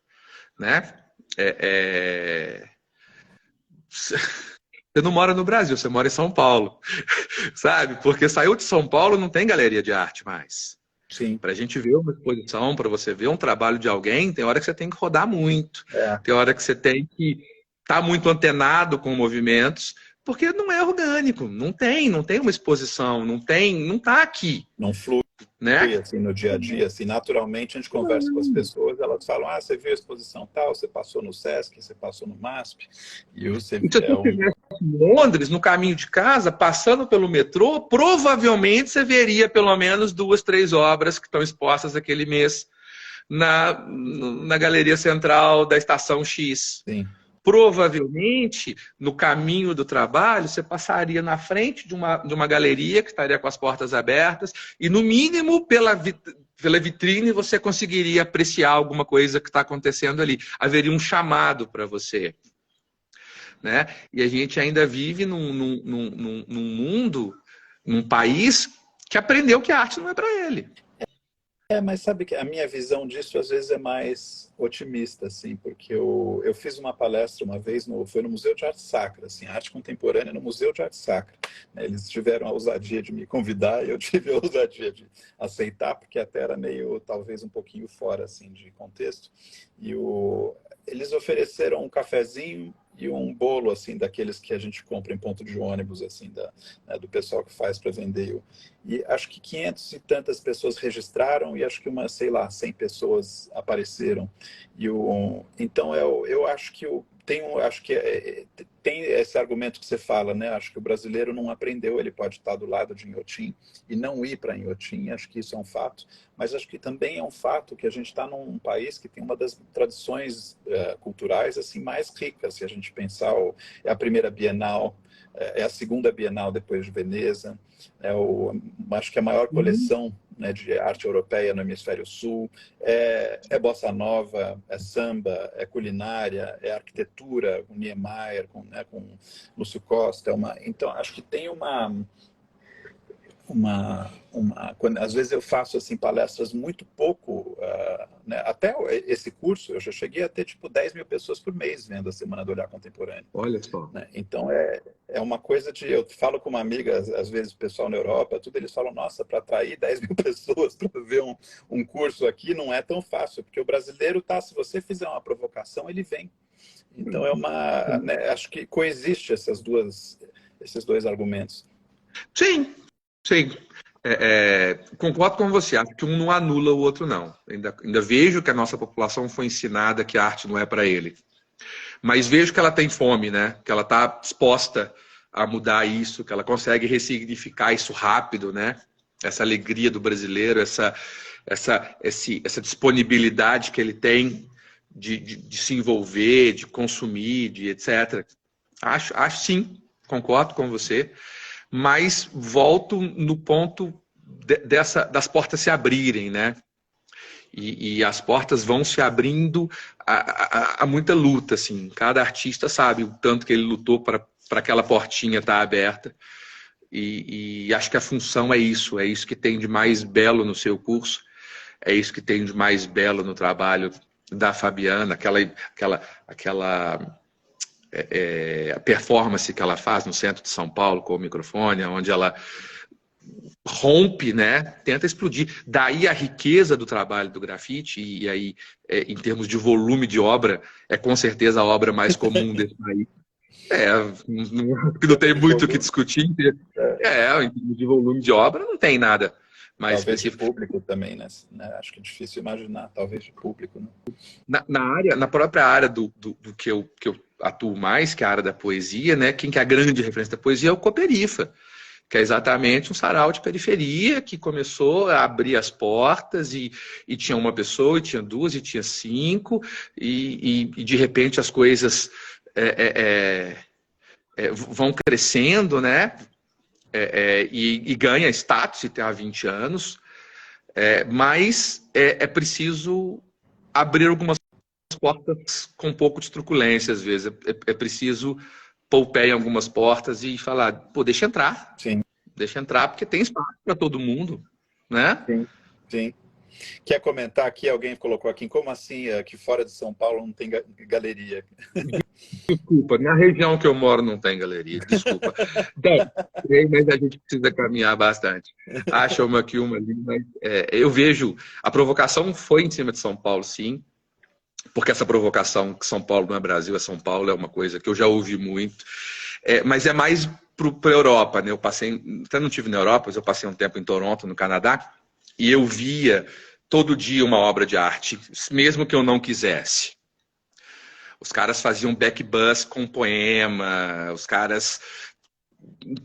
né? Você não mora no Brasil, você mora em São Paulo, sabe? Porque saiu de São Paulo, não tem galeria de arte mais. Sim. Para a gente ver uma exposição, para você ver um trabalho de alguém, tem hora que você tem que rodar muito. Tem hora que você tem que estar muito antenado com movimentos, porque não é orgânico, não tem uma exposição, não está aqui. Não flui, né? Assim, no dia a dia, assim, naturalmente a gente conversa com as pessoas, elas falam, você viu a exposição tal, você passou no Sesc, você passou no MASP, e você então, se você estivesse em Londres, no caminho de casa, passando pelo metrô, provavelmente você veria pelo menos 2, 3 obras que estão expostas aquele mês na galeria central da Estação X. Sim. Provavelmente, no caminho do trabalho, você passaria na frente de uma galeria que estaria com as portas abertas e, no mínimo, pela vitrine, você conseguiria apreciar alguma coisa que está acontecendo ali. Haveria um chamado para você. Né? E a gente ainda vive num mundo, num país que aprendeu que a arte não é para ele. Mas sabe que a minha visão disso às vezes é mais otimista, assim, porque eu fiz uma palestra uma vez, foi no Museu de Arte Sacra, assim, arte contemporânea no Museu de Arte Sacra. Eles tiveram a ousadia de me convidar e eu tive a ousadia de aceitar, porque até era meio, talvez um pouquinho fora, assim, de contexto. E eles ofereceram um cafezinho e um bolo, assim, daqueles que a gente compra em ponto de ônibus, assim, do pessoal que faz para vender. E acho que 500 e tantas pessoas registraram e acho que 100 pessoas apareceram. Então, eu acho que tem esse argumento que você fala, né? Acho que o brasileiro não aprendeu, ele pode estar do lado de Inhotim e não ir para Inhotim, acho que isso é um fato, mas acho que também é um fato que a gente está num país que tem uma das tradições culturais assim mais ricas, se a gente pensar, é a primeira Bienal, é a segunda Bienal depois de Veneza, acho que a maior coleção, né, de arte europeia no hemisfério sul, é bossa nova, é samba, é culinária, é arquitetura, com Niemeyer, com Lúcio Costa. Então, acho que tem às vezes eu faço assim palestras muito pouco, né? Até esse curso eu já cheguei a ter tipo 10 mil pessoas por mês vendo a Semana do Olhar Contemporâneo. Olha só. Né? Então é uma coisa eu falo com uma amiga, às vezes o pessoal na Europa, eles falam, nossa, para atrair 10 mil pessoas para ver um curso aqui não é tão fácil, porque o brasileiro se você fizer uma provocação, ele vem. Então né, acho que coexiste esses dois argumentos. Sim. Concordo com você, acho que um não anula o outro, não. Ainda vejo que a nossa população foi ensinada que a arte não é para ele. Mas vejo que ela tem fome, né? Que ela está disposta a mudar isso, que ela consegue ressignificar isso rápido, né? Essa alegria do brasileiro, essa disponibilidade que ele tem de se envolver, de consumir, de etc. Acho sim, concordo com você, mas volto no ponto das portas se abrirem, né? E as portas vão se abrindo a muita luta, assim. Cada artista sabe o tanto que ele lutou para aquela portinha estar aberta. E acho que a função é isso que tem de mais belo no seu curso, é isso que tem de mais belo no trabalho da Fabiana, a performance que ela faz no centro de São Paulo com o microfone, onde ela rompe, né? Tenta explodir. Daí a riqueza do trabalho do grafite, e aí, em termos de volume de obra, é com certeza a obra mais comum desse país. Não tem muito o que discutir. Em termos de volume de obra, não tem nada mais talvez específico. De público também, né? Acho que é difícil imaginar, talvez de público, né? Na própria área do que eu atuo mais, que é a área da poesia, né? Quem que é a grande referência da poesia é o Cooperifa, que é exatamente um sarau de periferia que começou a abrir as portas e tinha uma pessoa, e tinha duas, e tinha cinco, e de repente as coisas vão crescendo, né? E ganha status e tem há 20 anos, mas é preciso abrir algumas portas com um pouco de truculência, às vezes. É preciso pôr o pé em algumas portas e falar, pô, deixa entrar. Sim. Deixa entrar, porque tem espaço para todo mundo, né? Sim, sim. Quer comentar aqui? Alguém colocou aqui, como assim aqui fora de São Paulo não tem galeria? Desculpa, na região que eu moro não tem galeria, desculpa. Tem, mas a gente precisa caminhar bastante. Acha uma aqui, uma ali, mas eu vejo, a provocação foi em cima de São Paulo, sim, porque essa provocação que São Paulo não é Brasil, é São Paulo, é uma coisa que eu já ouvi muito, mas é mais para a Europa, né? Eu passei, até não estive na Europa, mas eu passei um tempo em Toronto, no Canadá, e eu via todo dia uma obra de arte, mesmo que eu não quisesse. Os caras faziam backbus com poema, os caras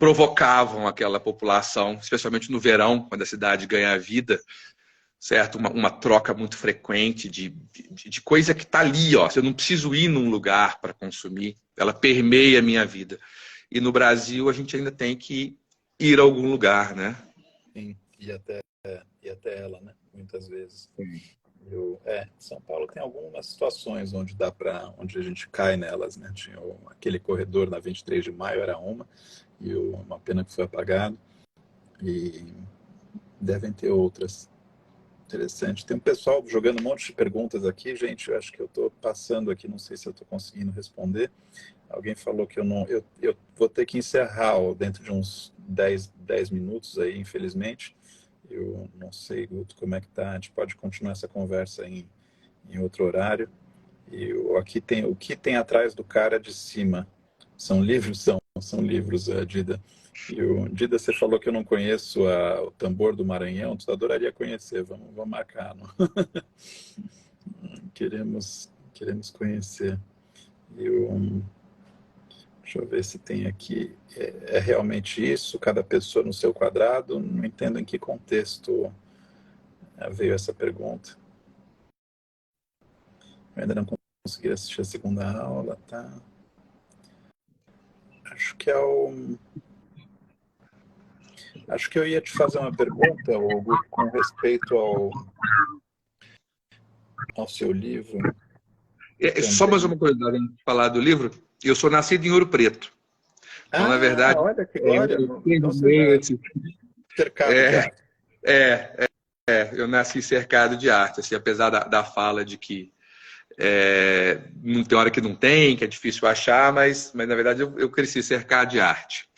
provocavam aquela população, especialmente no verão, quando a cidade ganha vida, certo? Uma troca muito frequente de coisa que está ali, ó. Eu não preciso ir num lugar para consumir, ela permeia a minha vida. E no Brasil a gente ainda tem que ir a algum lugar, né? Sim, e até ela, né? Muitas vezes. Sim. São Paulo tem algumas situações onde a gente cai nelas, né? Tinha aquele corredor na 23 de maio, era uma pena que foi apagado. E devem ter outras. Interessante. Tem um pessoal jogando um monte de perguntas aqui, gente. Eu acho que eu estou passando aqui, não sei se eu estou conseguindo responder. Alguém falou que eu vou ter que encerrar dentro de uns 10 minutos aí, infelizmente. Eu não sei, Guto, como é que tá. A gente pode continuar essa conversa em outro horário. E aqui tem o que tem atrás do cara de cima. São livros, são livros, Dida. E Dida, você falou que eu não conheço o Tambor do Maranhão. Tu adoraria conhecer. Vamos marcar. Não? Queremos conhecer. Deixa eu ver se tem aqui. É realmente isso? Cada pessoa no seu quadrado? Não entendo em que contexto veio essa pergunta. Eu ainda não consegui assistir a segunda aula, tá? Acho que eu ia te fazer uma pergunta, Hugo, com respeito ao seu livro. Só mais uma coisa, antes de falar do livro. Eu sou nascido em Ouro Preto. Então, na verdade, olha que glória. Então, cercado de arte. Eu nasci cercado de arte, assim, apesar da fala de que não tem hora que não tem, que é difícil achar, mas na verdade eu cresci cercado de arte.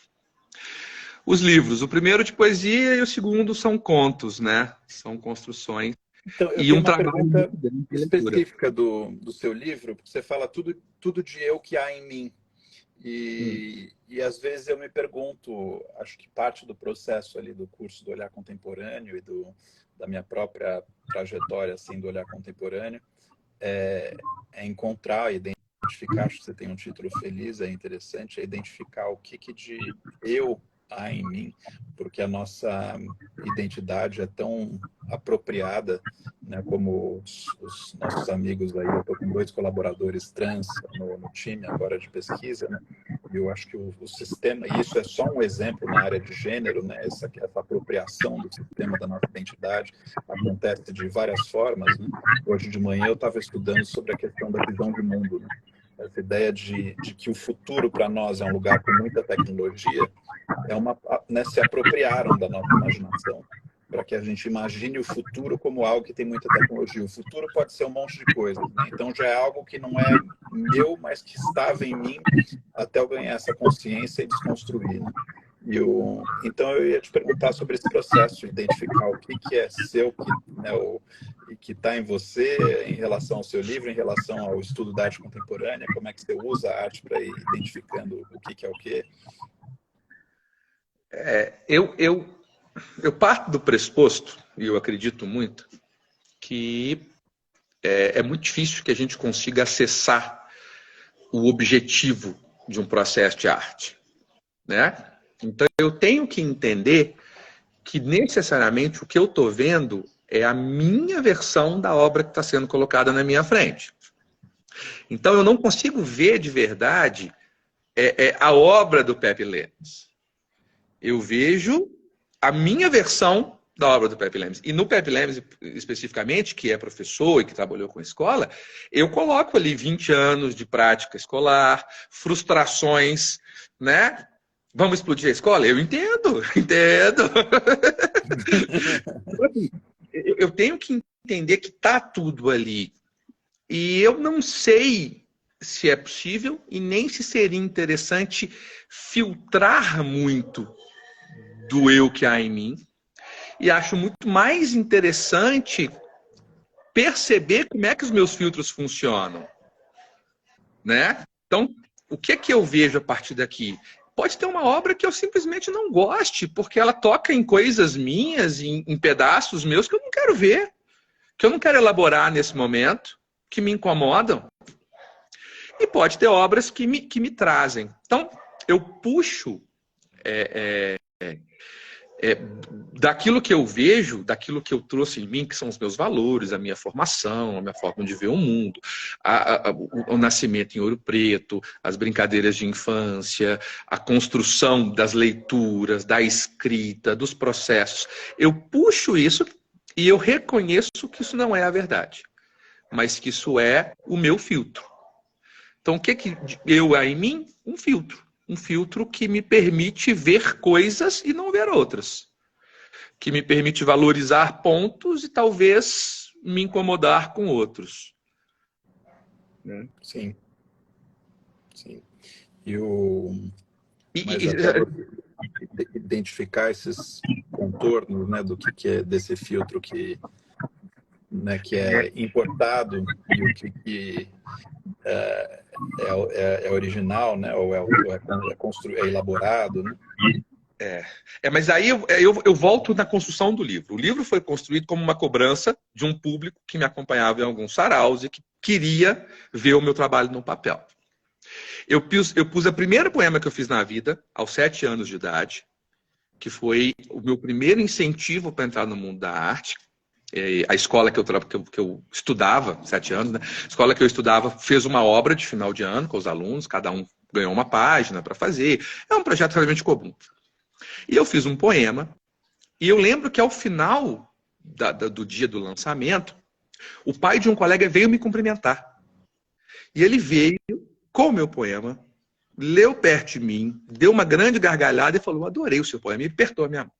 Os livros, o primeiro de poesia e o segundo são contos, né? São construções. Então, eu tenho uma pergunta específica do seu livro, porque você fala tudo de eu que há em mim. E às vezes eu me pergunto, acho que parte do processo ali do curso do Olhar Contemporâneo e da minha própria trajetória assim, do Olhar Contemporâneo é encontrar, identificar, acho que você tem um título feliz, é interessante, é identificar o que de eu há em mim, porque a nossa identidade é tão apropriada, né, como os nossos amigos aí. Eu estou com 2 colaboradores trans no time agora de pesquisa, né, e eu acho que o sistema, e isso é só um exemplo na área de gênero, né, essa apropriação do sistema da nossa identidade acontece de várias formas, né. Hoje de manhã eu estava estudando sobre a questão da visão de mundo, né. Essa ideia de que o futuro para nós é um lugar com muita tecnologia, né, se apropriaram da nossa imaginação, para que a gente imagine o futuro como algo que tem muita tecnologia. O futuro pode ser um monte de coisas, né? Então já é algo que não é meu, mas que estava em mim até eu ganhar essa consciência e desconstruir, né? Então eu ia te perguntar sobre esse processo, de identificar o que é seu, né, e que está em você, em relação ao seu livro, em relação ao estudo da arte contemporânea, como é que você usa a arte para ir identificando o que é o quê? Eu parto do pressuposto, e eu acredito muito, que é muito difícil que a gente consiga acessar o objetivo de um processo de arte, né? Então eu tenho que entender que necessariamente o que eu estou vendo é a minha versão da obra que está sendo colocada na minha frente. Então eu não consigo ver de verdade a obra do Pepe Lemes. Eu vejo a minha versão da obra do Pepe Lemes. E no Pepe Lemes, especificamente, que é professor e que trabalhou com escola, eu coloco ali 20 anos de prática escolar, frustrações, né? Vamos explodir a escola? Eu entendo. Eu tenho que entender que está tudo ali. E eu não sei se é possível e nem se seria interessante filtrar muito do eu que há em mim. E acho muito mais interessante perceber como é que os meus filtros funcionam, né? Então, o que é que eu vejo a partir daqui? Pode ter uma obra que eu simplesmente não goste, porque ela toca em coisas minhas, em pedaços meus que eu não quero ver, que eu não quero elaborar nesse momento, que me incomodam. E pode ter obras que me trazem. Então, eu puxo daquilo que eu vejo, daquilo que eu trouxe em mim, que são os meus valores, a minha formação, a minha forma de ver o mundo, o nascimento em Ouro Preto, as brincadeiras de infância, a construção das leituras, da escrita, dos processos. Eu puxo isso e eu reconheço que isso não é a verdade, mas que isso é o meu filtro. Então, o que eu há em mim? Um filtro. Um filtro que me permite ver coisas e não ver outras. Que me permite valorizar pontos e talvez me incomodar com outros. Né? Sim. Sim. Mas até você identificar esses contornos, né, do que é desse filtro né, que é importado e o que é original, né, ou é elaborado, né? Mas aí eu volto na construção do livro. O livro foi construído como uma cobrança de um público que me acompanhava em alguns saraus e que queria ver o meu trabalho no papel. Eu pus o primeiro poema que eu fiz na vida, aos 7 anos de idade, que foi o meu primeiro incentivo para entrar no mundo da arte. A escola que eu estudava, 7 anos, né? A escola que eu estudava fez uma obra de final de ano com os alunos, cada um ganhou uma página para fazer. É um projeto realmente comum. E eu fiz um poema, e eu lembro que ao final do dia do lançamento, o pai de um colega veio me cumprimentar. E ele veio com o meu poema, leu perto de mim, deu uma grande gargalhada e falou: adorei o seu poema, e apertou a minha mão.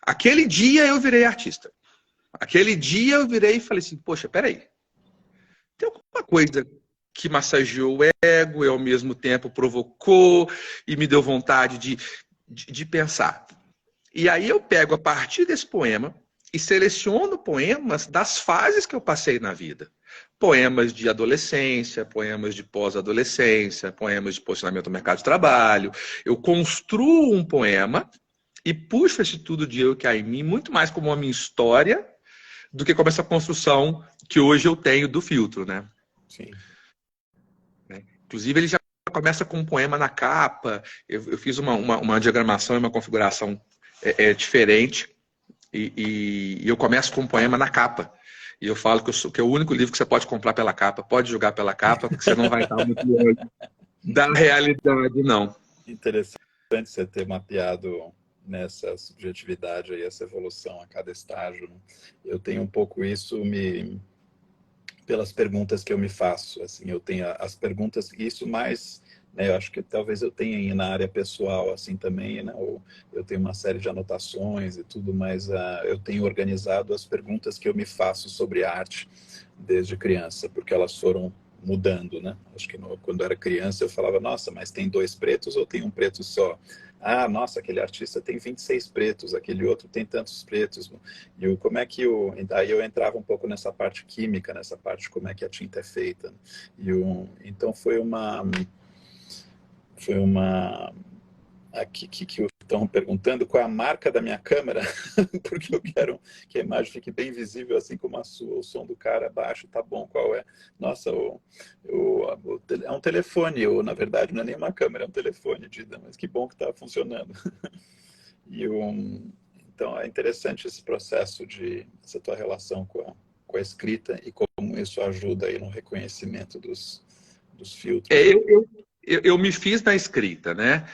Aquele dia eu virei artista. Aquele dia eu virei e falei assim: poxa, peraí. Tem alguma coisa que massageou o ego e ao mesmo tempo provocou e me deu vontade de pensar. E aí eu pego a partir desse poema e seleciono poemas das fases que eu passei na vida. Poemas de adolescência, poemas de pós-adolescência, poemas de posicionamento no mercado de trabalho. Eu construo um poema e puxo esse tudo de eu que há em mim muito mais como a minha história do que como essa construção que hoje eu tenho do filtro, né? Sim. Inclusive, ele já começa com um poema na capa. Eu fiz uma diagramação e uma configuração diferente. E eu começo com um poema na capa. E eu falo que é o único livro que você pode comprar pela capa. Pode julgar pela capa, porque você não vai estar muito longe da realidade, não. Interessante você ter mapeado nessa subjetividade aí, essa evolução a cada estágio, né? Eu tenho um pouco isso pelas perguntas que eu me faço, assim, eu tenho as perguntas, isso mais, né, eu acho que talvez eu tenha na área pessoal, assim, também, né, eu tenho uma série de anotações e tudo, mas eu tenho organizado as perguntas que eu me faço sobre arte desde criança, porque elas foram mudando, né? Acho que quando eu era criança eu falava, nossa, mas tem 2 pretos ou tem um preto só? Ah, nossa, aquele artista tem 26 pretos, aquele outro tem tantos pretos. E como é que daí eu entrava um pouco nessa parte química, nessa parte de como é que a tinta é feita. Então foi aqui que estão perguntando qual é a marca da minha câmera, porque eu quero que a imagem fique bem visível, assim como a sua. O som do cara baixo tá bom, qual é? Nossa, é um telefone, ou na verdade não é nem uma câmera, é um telefone, Dida, mas que bom que está funcionando. Então é interessante esse processo essa tua relação com a escrita e como isso ajuda aí no reconhecimento dos filtros. Eu me fiz na escrita, né?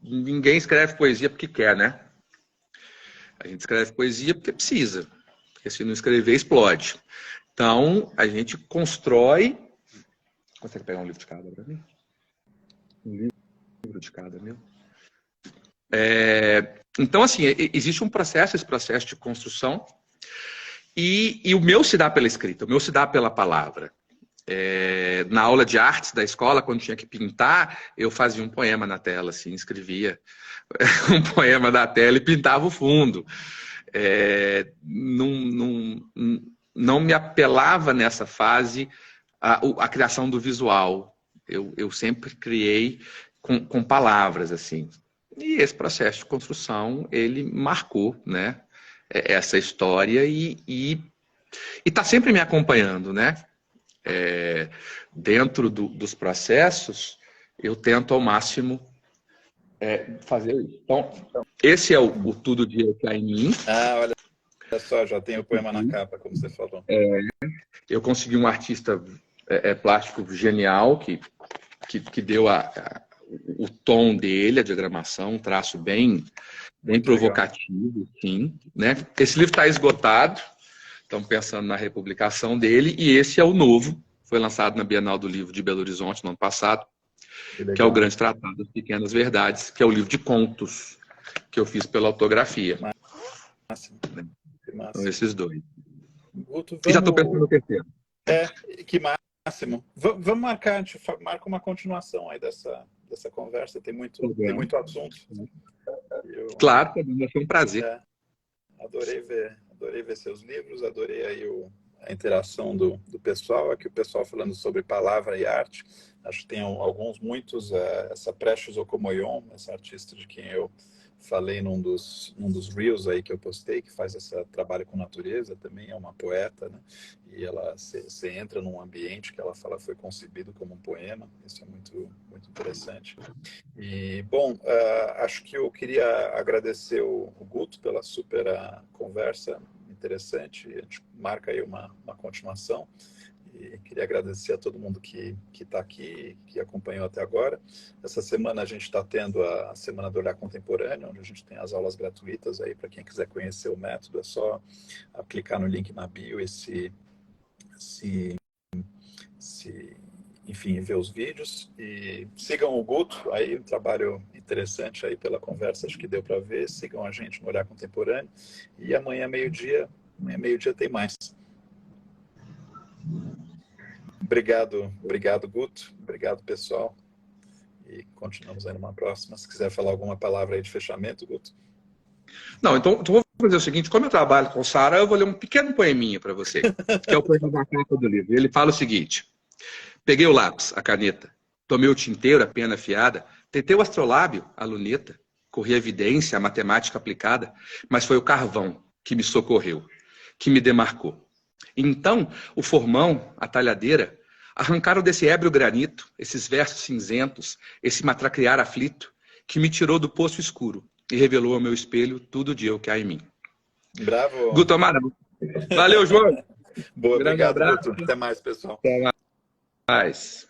Ninguém escreve poesia porque quer, né? A gente escreve poesia porque precisa. Porque se não escrever, explode. Então, a gente constrói... Consegue pegar um livro de cada para mim? Um livro de cada, meu? Então, assim, existe um processo, esse processo de construção, e o meu se dá pela escrita, o meu se dá pela palavra. Na aula de artes da escola, quando tinha que pintar, eu fazia um poema na tela, assim, escrevia um poema na tela e pintava o fundo. Não me apelava nessa fase a criação do visual. Eu sempre criei com palavras, assim. E esse processo de construção, ele marcou, né, essa história e está sempre me acompanhando, né? Dentro dos processos, eu tento ao máximo fazer isso. Então, esse é o Tudo Dia Que Há em Mim. Ah, olha só, já tem o poema na capa, como você falou. Eu consegui um artista plástico genial que deu o tom dele, a diagramação, um traço bem provocativo, sim, né? Esse livro está esgotado, estamos pensando na republicação dele, e esse é o novo, foi lançado na Bienal do Livro de Belo Horizonte no ano passado, que é o Grande Tratado das Pequenas Verdades, que é o livro de contos que eu fiz pela autografia. Máximo. São esses 2. Guto, E já estou pensando no terceiro. Que máximo. Vamos marcar, a gente marca uma continuação aí dessa conversa, tem muito assunto. Claro, foi um prazer. Adorei ver seus livros, adorei aí a interação do pessoal, aqui o pessoal falando sobre palavra e arte. Acho que tem muitos, essa Precious Okomoyon, essa artista de quem eu falei num dos reels aí que eu postei, que faz esse trabalho com natureza, também é uma poeta, né? E você entra num ambiente que ela fala foi concebido como um poema, isso é muito, muito interessante. E, bom, acho que eu queria agradecer o Guto pela super conversa interessante, a gente marca aí uma continuação. E queria agradecer a todo mundo que está aqui, que acompanhou até agora. Essa semana a gente está tendo a Semana do Olhar Contemporâneo, onde a gente tem as aulas gratuitas aí para quem quiser conhecer o método. É só clicar no link na bio enfim, ver os vídeos. E sigam o Guto, aí um trabalho interessante aí pela conversa, acho que deu para ver. Sigam a gente no Olhar Contemporâneo. E amanhã, meio-dia tem mais. Obrigado, Guto. Obrigado, pessoal. E continuamos aí numa próxima. Se quiser falar alguma palavra aí de fechamento, Guto. Não, então vou fazer o seguinte, como eu trabalho com Sara, eu vou ler um pequeno poeminha para você, que é o poema da capa do livro. Ele fala o seguinte: peguei o lápis, a caneta, tomei o tinteiro, a pena afiada, tentei o astrolábio, a luneta, corri a evidência, a matemática aplicada, mas foi o carvão que me socorreu, que me demarcou. Então, o formão, a talhadeira, arrancaram desse ébrio granito, esses versos cinzentos, esse matraquear aflito, que me tirou do poço escuro, e revelou ao meu espelho tudo de eu que há em mim. Bravo. Guto Amaral. Valeu, João. Boa, Grande obrigado, abraço. Guto. Até mais, pessoal. Até mais.